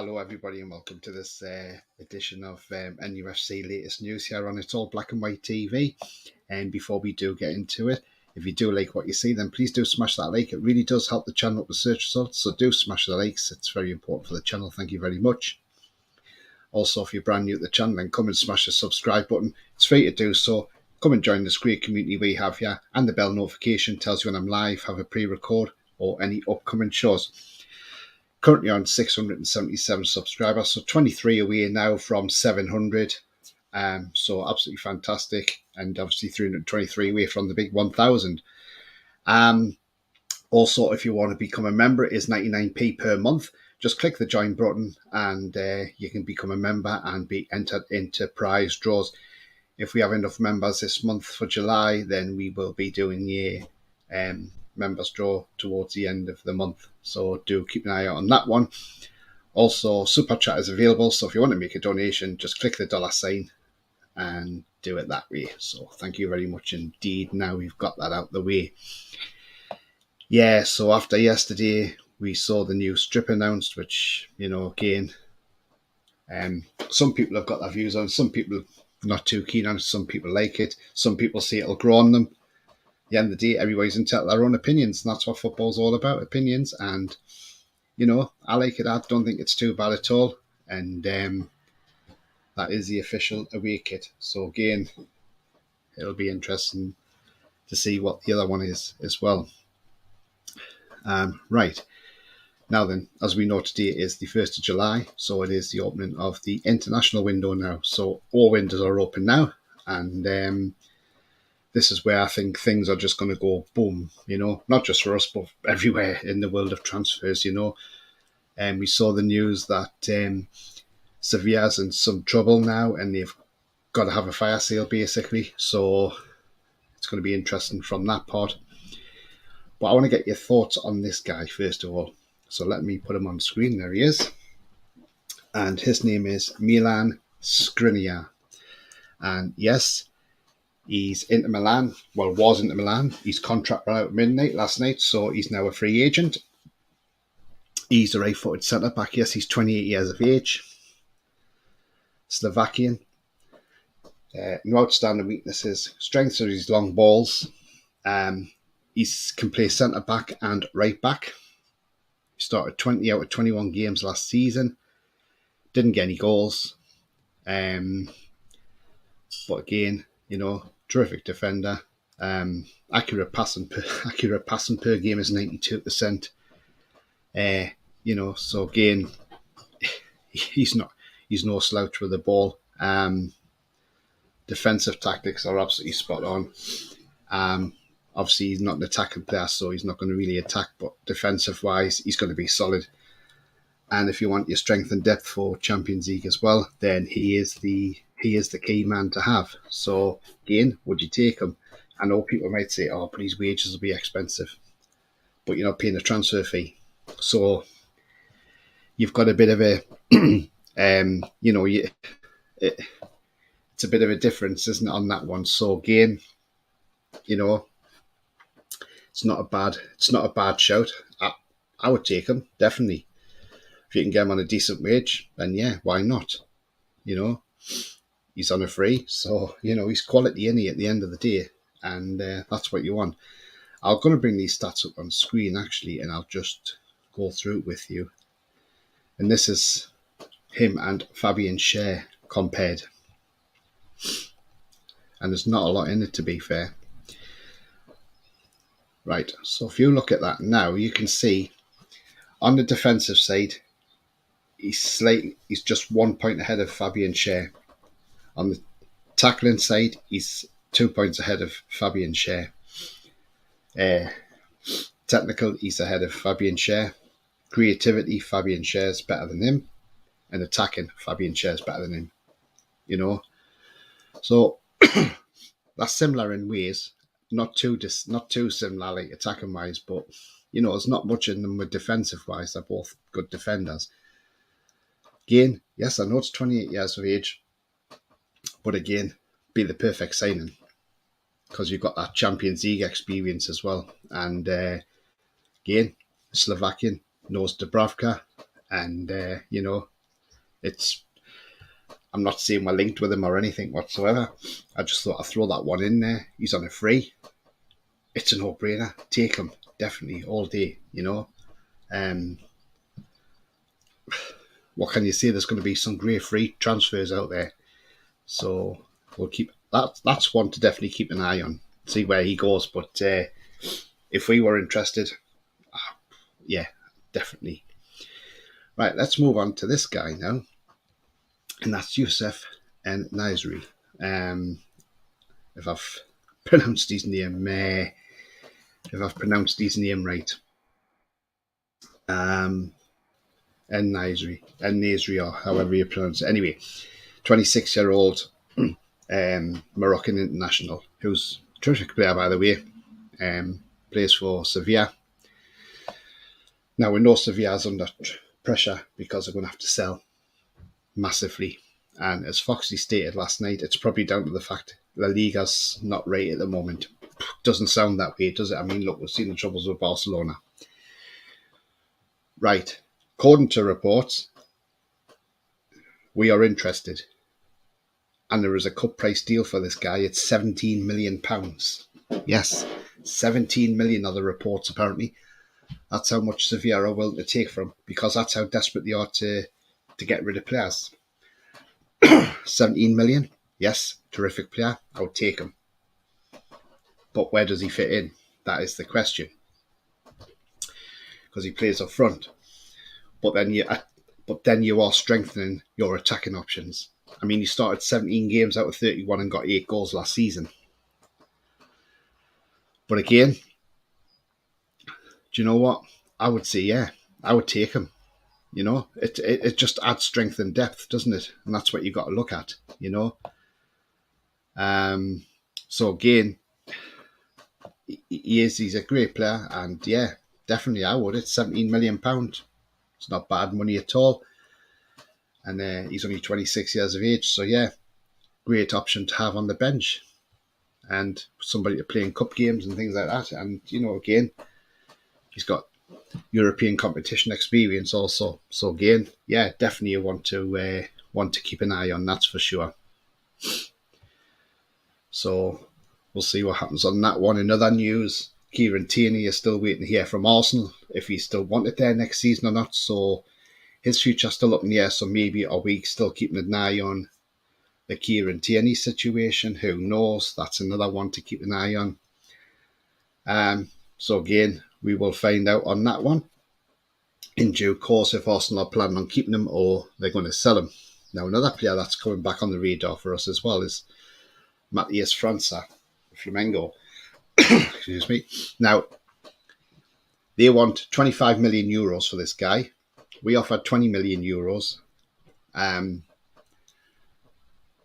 Hello everybody and welcome to this edition of NUFC latest news here on It's All Black and White TV. And before we do get into it, if you do like what you see, then please do smash that like. It really does help the channel up with search results, so do smash the likes. It's very important for the channel. Thank you very much. Also, if you're brand new to the channel, then come and smash the subscribe button. It's free to do so. Come and join this great community we have here, and the bell notification tells you when I'm live, have a pre-record or any upcoming shows. Currently on 677 subscribers, so 23 away now from 700. So absolutely fantastic, and obviously 323 away from the big 1,000. Also, if you want to become a member, it is 99p per month. Just click the join button and you can become a member and be entered into prize draws. If we have enough members this month for July, then we will be doing a members draw towards the end of the month, so do keep an eye out on that one. Also, super chat is available, so if you want to make a donation, just click the $sign and do it that way. So thank you very much indeed. Now we've got that out the way. Yeah, so after yesterday we saw the new strip announced, which, you know, again, some people have got their views on, some people not too keen on it, some people like it, some people say it'll grow on them. The end of the day, everybody's entitled to their own opinions, and that's what football's all about, opinions. And, you know, I like it. I don't think it's too bad at all. And that is the official away kit. So again, it'll be interesting to see what the other one is as well. Right. Now then, as we know, today is the 1st of July, so it is the opening of the international window now. So all windows are open now, and this is where I think things are just going to go boom, you know, not just for us, but everywhere in the world of transfers, you know. And we saw the news that Sevilla's in some trouble now and they've got to have a fire sale, basically. So it's going to be interesting from that part. But I want to get your thoughts on this guy, first of all. So let me put him on screen. There he is. And his name is Milan Skriniar. And yes, he's into Milan, well, was into Milan. His contract ran out at midnight last night, so he's now a free agent. He's a right-footed centre-back. Yes, he's 28 years of age. Slovakian. No outstanding weaknesses. Strengths are his long balls. He can play centre-back and right-back. He started 20 out of 21 games last season. Didn't get any goals. But again, you know, terrific defender. Accurate passing per game is 92%. You know, so again, he's no slouch with the ball. Defensive tactics are absolutely spot on. Obviously, he's not an attacking player, so he's not going to really attack. But defensive wise, he's going to be solid. And if you want your strength and depth for Champions League as well, then he is the key man to have. So again, would you take him? I know people might say, "Oh, but his wages will be expensive," but you're not paying a transfer fee, so you've got a bit of a, you know, it's a bit of a difference, isn't it, on that one? So again, you know, it's not a bad shout. I would take him, definitely. If you can get him on a decent wage, then yeah, why not? You know, he's on a free, so, you know, he's quality in at the end of the day, and that's what you want. I'm going to bring these stats up on screen, actually, and I'll just go through it with you. And this is him and Fabian Schär compared. And there's not a lot in it, to be fair. Right, so if you look at that now, you can see on the defensive side, he's just 1 point ahead of Fabian Schär. On the tackling side, he's 2 points ahead of Fabian Schär. Technical, he's ahead of Fabian Schär. Creativity, Fabian Schär is better than him. And attacking, Fabian Schär is better than him. You know? So, that's similar in ways. Not too similar, like attacking-wise, but, you know, there's not much in them with defensive-wise. They're both good defenders. Again, yes, I know it's 28 years of age, but again, be the perfect signing because you've got that Champions League experience as well. And again, Slovakian, knows Dubravka, and, you know, It's I'm not saying we're linked with him or anything whatsoever. I just thought I'd throw that one in there. He's on a free. It's a no-brainer. Take him, definitely, all day, What can you say? There's going to be some great free transfers out there. So we'll keep that. That's one to definitely keep an eye on, see where he goes. But if we were interested, yeah, definitely. Right, let's move on to this guy now, and that's Youssef and Nasri. If I've pronounced his name, right, and Nasri, or however you pronounce it. Anyway, 26-year-old Moroccan international, who's a terrific player, by the way. Plays for Sevilla. Now, we know Sevilla's under pressure because they're going to have to sell massively. And as Foxy stated last night, it's probably down to the fact La Liga's not right at the moment. Doesn't sound that way, does it? I mean, look, we've seen the troubles with Barcelona. Right. According to reports, we are interested. And there is a cut price deal for this guy. It's £17 million. Yes, 17 million are the reports, apparently. That's how much Sevilla are willing to take from, because that's how desperate they are to get rid of players. 17 million, yes, terrific player. I would take him. But where does he fit in? That is the question. Because he plays up front. But then you are strengthening your attacking options. I mean, he started 17 games out of 31 and got 8 goals last season. But again, do you know what? I would say, yeah, I would take him. It just adds strength and depth, doesn't it? And that's what you got to look at, So again, he's a great player, and yeah, definitely I would. It's £17 million. It's not bad money at all. And he's only 26 years of age, so yeah, great option to have on the bench. And somebody to play in cup games and things like that. And, again, he's got European competition experience also. So again, yeah, definitely you want to keep an eye on, that's for sure. So we'll see what happens on that one. In other news, Kieran Tierney is still waiting to hear from Arsenal if he still wanted there next season or not. So his future's still up in the air. So maybe are we still keeping an eye on the Kieran Tierney situation? Who knows? That's another one to keep an eye on. So again, we will find out on that one in due course if Arsenal are planning on keeping him or they're going to sell him. Now, another player that's coming back on the radar for us as well is Matthias França, Flamengo. Excuse me. Now, they want 25 million euros for this guy. We offered 20 million euros,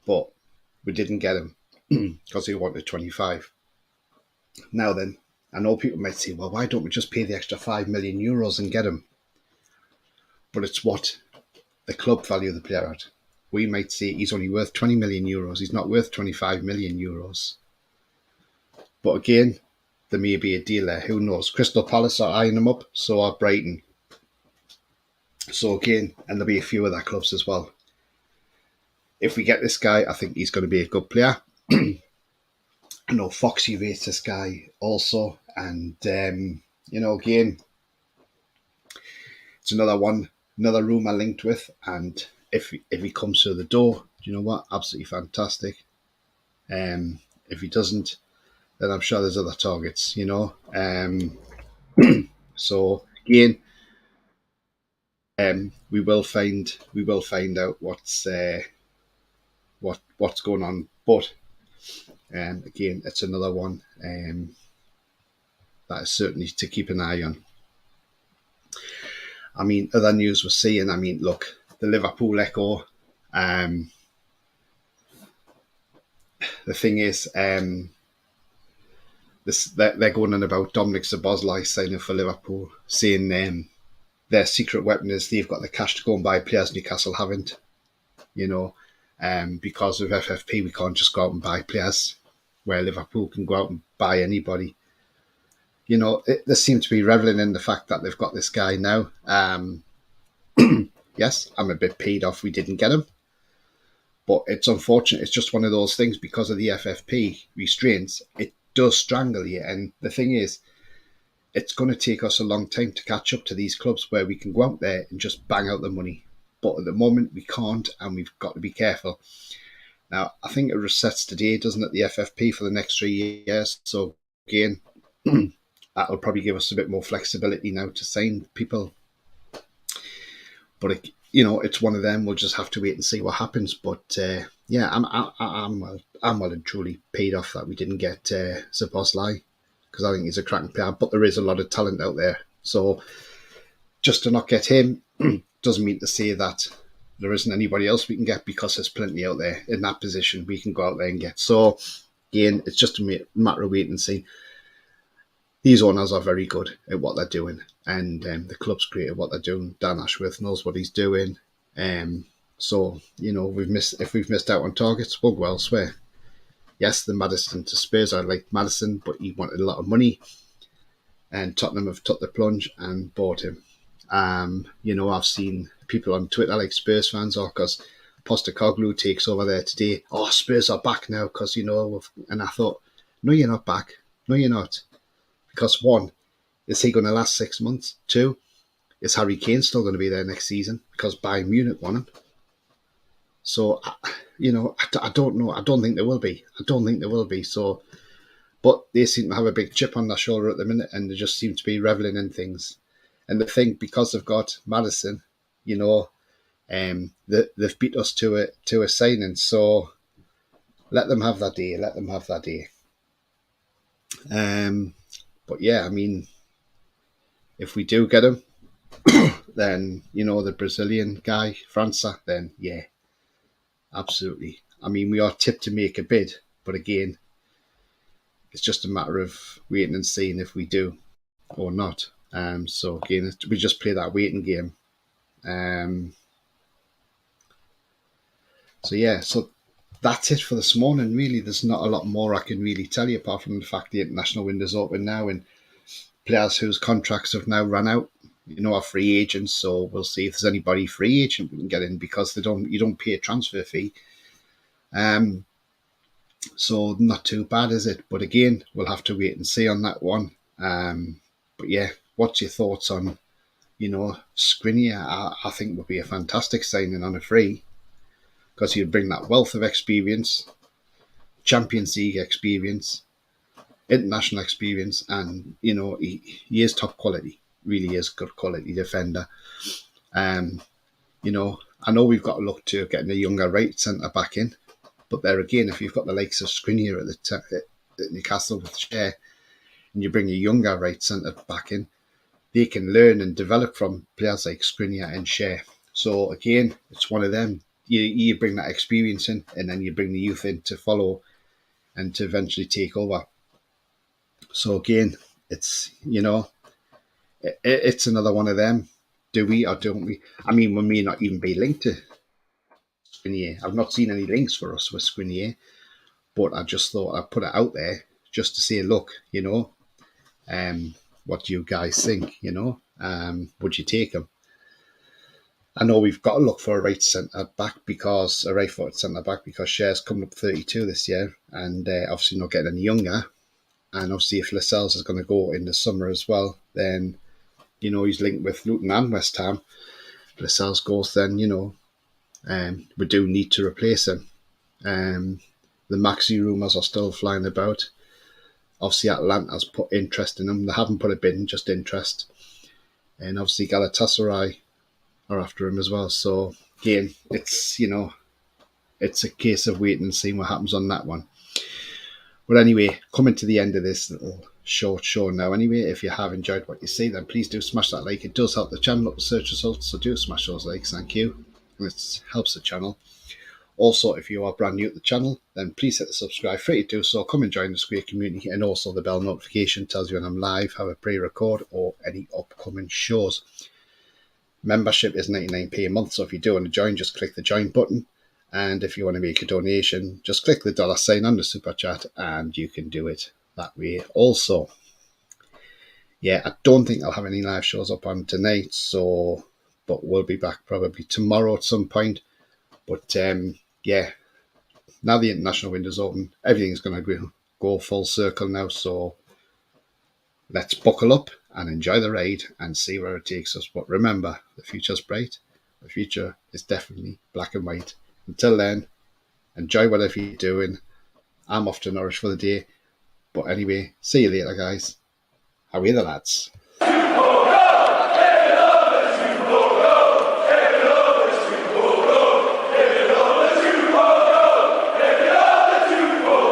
but we didn't get him because he wanted 25. Now then, I know people might say, well, why don't we just pay the extra 5 million euros and get him? But it's what the club value the player at. We might say he's only worth 20 million euros. He's not worth 25 million euros. But again, there may be a deal there. Who knows? Crystal Palace are eyeing him up, so are Brighton. So again, and there'll be a few other clubs as well. If we get this guy, I think he's going to be a good player. I know Foxy rates this guy also. And, again, it's another room I linked with. And if he comes through the door, do you know what? Absolutely fantastic. If he doesn't, then I'm sure there's other targets, So again, we will find out what's going on. But again, it's another one that is certainly to keep an eye on. I mean, other news we're seeing. I mean, look, the Liverpool Echo. The thing is, they're going on about Dominic Szoboszlai signing for Liverpool, saying their secret weapon is they've got the cash to go and buy players Newcastle haven't. Because of FFP, we can't just go out and buy players where Liverpool can go out and buy anybody. They seem to be reveling in the fact that they've got this guy now. Yes, I'm a bit paid off we didn't get him, but it's unfortunate. It's just one of those things because of the FFP restraints. It does strangle you, and the thing is, it's going to take us a long time to catch up to these clubs where we can go out there and just bang out the money. But at the moment, we can't, and we've got to be careful. Now, I think it resets today, doesn't it, the FFP for the next 3 years? So, again, that'll probably give us a bit more flexibility now to sign people. But, it's one of them. We'll just have to wait and see what happens. But, yeah, I'm well and truly paid off that we didn't get Szoboszlai, because I think he's a cracking player. But there is a lot of talent out there. So, just to not get him doesn't mean to say that there isn't anybody else we can get, because there's plenty out there in that position we can go out there and get. So, again, it's just a matter of wait and see. These owners are very good at what they're doing, and the club's great at what they're doing. Dan Ashworth knows what he's doing. So, if we've missed out on targets, we'll go elsewhere. Yes, the Maddison to Spurs, I liked Maddison, but he wanted a lot of money, and Tottenham have took the plunge and bought him. I've seen people on Twitter, like Spurs fans, because Postecoglou takes over there today. Oh, Spurs are back now because, and I thought, no, you're not back. No, you're not. Because one, is he going to last 6 months? Two, is Harry Kane still going to be there next season? Because Bayern Munich won him. So, I don't know. I don't think there will be. So, but they seem to have a big chip on their shoulder at the minute, and they just seem to be reveling in things. And the thing, because they've got Maddison, they've beat us to a signing. So let them have that day. But yeah, I mean, if we do get him, then the Brazilian guy, França, then yeah, absolutely. I mean, we are tipped to make a bid, but again, it's just a matter of waiting and seeing if we do or not. So again, we just play that waiting game. So that's it for this morning. Really, there's not a lot more I can really tell you, apart from the fact the international window's open now, and players whose contracts have now run out, are free agents. So we'll see if there's anybody free agent we can get in, because you don't pay a transfer fee. So not too bad, is it? But again, we'll have to wait and see on that one. But yeah, what's your thoughts on, Skriniar? I think would be a fantastic signing on a free, because he'd bring that wealth of experience, Champions League experience, international experience, and he is top quality. Really is good quality defender. I know we've got to look to getting a younger right centre back in, but there again, if you've got the likes of Skriniar at Newcastle with Shea, and you bring a younger right centre back in, they can learn and develop from players like Skriniar and Shea. So again, it's one of them. You bring that experience in, and then you bring the youth in to follow and to eventually take over. So again, it's it's another one of them. Do we or don't we? I mean, we may not even be linked to Skriniar. I've not seen any links for us with Skriniar, but I just thought I'd put it out there just to say, look, what do you guys think? Would you take him? I know we've got to look for a right centre back, because a right footed centre back, because Shea's coming up 32 this year, and obviously not getting any younger. And obviously, if Lascelles is going to go in the summer as well, then he's linked with Luton and West Ham. If Lascelles goes, then we do need to replace him. The Maxi rumours are still flying about. Obviously, Atlanta's put interest in him. They haven't put a bid in, just interest. And obviously, Galatasaray are after him as well. So again, it's it's a case of waiting and seeing what happens on that one. But anyway, coming to the end of this little short show now. Anyway, if you have enjoyed what you see, then please do smash that like. It does help the channel up the search results, so do smash those likes. Thank you. It helps the channel. Also, if you are brand new to the channel, then please hit the subscribe. Free to do so. Come and join the Square community, and also the bell notification tells you when I'm live, have a pre-record, or any upcoming shows. Membership is 99p a month, so if you do want to join, just click the join button. And if you want to make a donation, just click the $sign on the super chat, and you can do it that way also. Yeah, I don't think I'll have any live shows up on tonight, so but we'll be back probably tomorrow at some point. But yeah, now the international window's open, everything's going to go full circle now. So let's buckle up and enjoy the ride and see where it takes us. But remember, the future's bright. The future is definitely black and white. Until then, enjoy whatever you're doing. I'm off to Norwich for the day. But anyway, see you later, guys. How are you, the lads?